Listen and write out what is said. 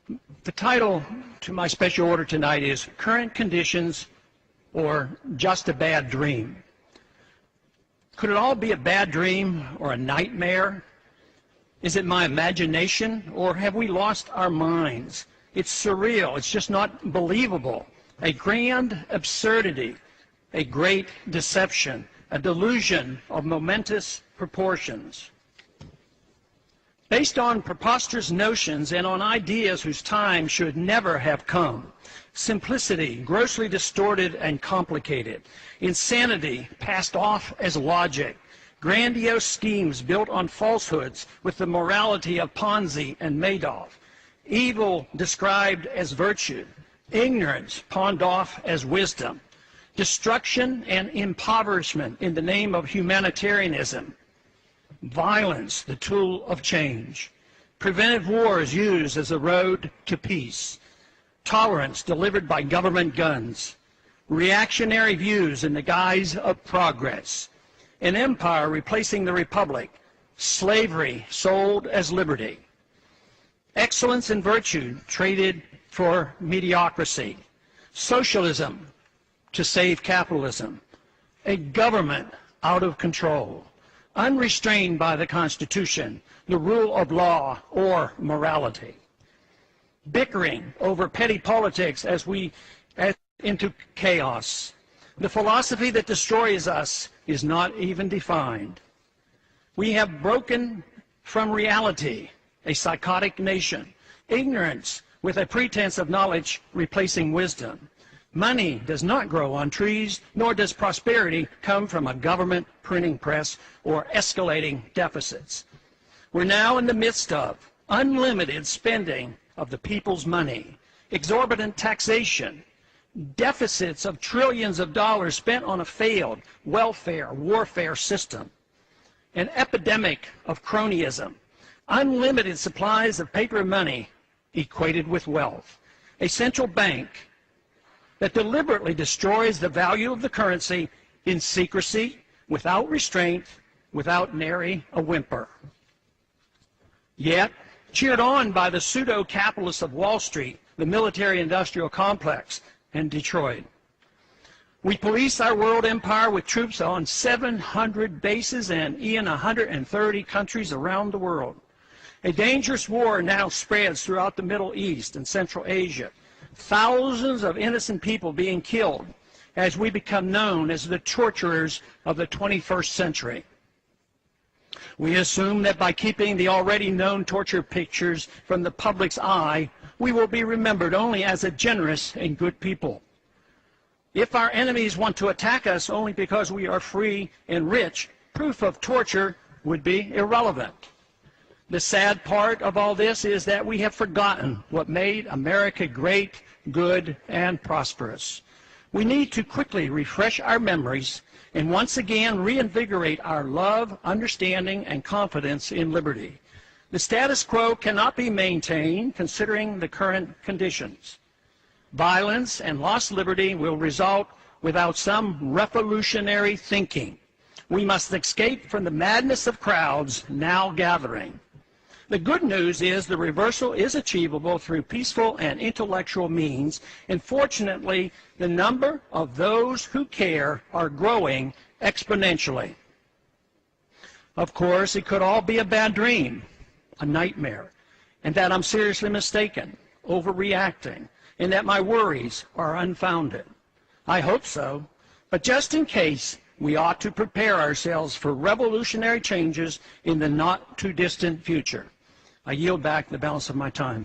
The title to my special order tonight is Current Conditions or Just a Bad Dream. Could it all be a bad dream or a nightmare? Is it my imagination, or have we lost our minds? It's surreal. It's just not believable. A grand absurdity, a great deception, a delusion of momentous proportions. Based on preposterous notions and on ideas whose time should never have come. Simplicity, grossly distorted and complicated. Insanity, passed off as logic. Grandiose schemes built on falsehoods with the morality of Ponzi and Madoff. Evil described as virtue. Ignorance pawned off as wisdom. Destruction and impoverishment in the name of humanitarianism. Violence, the tool of change. Preventive wars used as a road to peace. Tolerance delivered by government guns. Reactionary views in the guise of progress. An empire replacing the republic. Slavery sold as liberty. Excellence and virtue traded for mediocrity. Socialism to save capitalism. A government out of control. Unrestrained by the Constitution, the rule of law, or morality. Bickering over petty politics as we head into chaos. The philosophy that destroys us is not even defined. We have broken from reality, a psychotic nation. Ignorance with a pretense of knowledge replacing wisdom. Money does not grow on trees, nor does prosperity come from a government printing press or escalating deficits. We're now in the midst of unlimited spending of the people's money, exorbitant taxation, deficits of trillions of dollars spent on a failed welfare warfare system, an epidemic of cronyism, unlimited supplies of paper money equated with wealth, a central bank that deliberately destroys the value of the currency in secrecy, without restraint, without nary a whimper. Yet, cheered on by the pseudo-capitalists of Wall Street, the military-industrial complex, and Detroit. We police our world empire with troops on 700 bases and in 130 countries around the world. A dangerous war now spreads throughout the Middle East and Central Asia. Thousands of innocent people being killed as we become known as the torturers of the 21st century. We assume that by keeping the already known torture pictures from the public's eye, we will be remembered only as a generous and good people. If our enemies want to attack us only because we are free and rich, proof of torture would be irrelevant. The sad part of all this is that we have forgotten what made America great, good, and prosperous. We need to quickly refresh our memories and once again reinvigorate our love, understanding, and confidence in liberty. The status quo cannot be maintained considering the current conditions. Violence and lost liberty will result without some revolutionary thinking. We must escape from the madness of crowds now gathering. The good news is the reversal is achievable through peaceful and intellectual means, and fortunately, the number of those who care are growing exponentially. Of course, it could all be a bad dream, a nightmare, and that I'm seriously mistaken, overreacting, and that my worries are unfounded. I hope so, but just in case, we ought to prepare ourselves for revolutionary changes in the not-too-distant future. I yield back the balance of my time.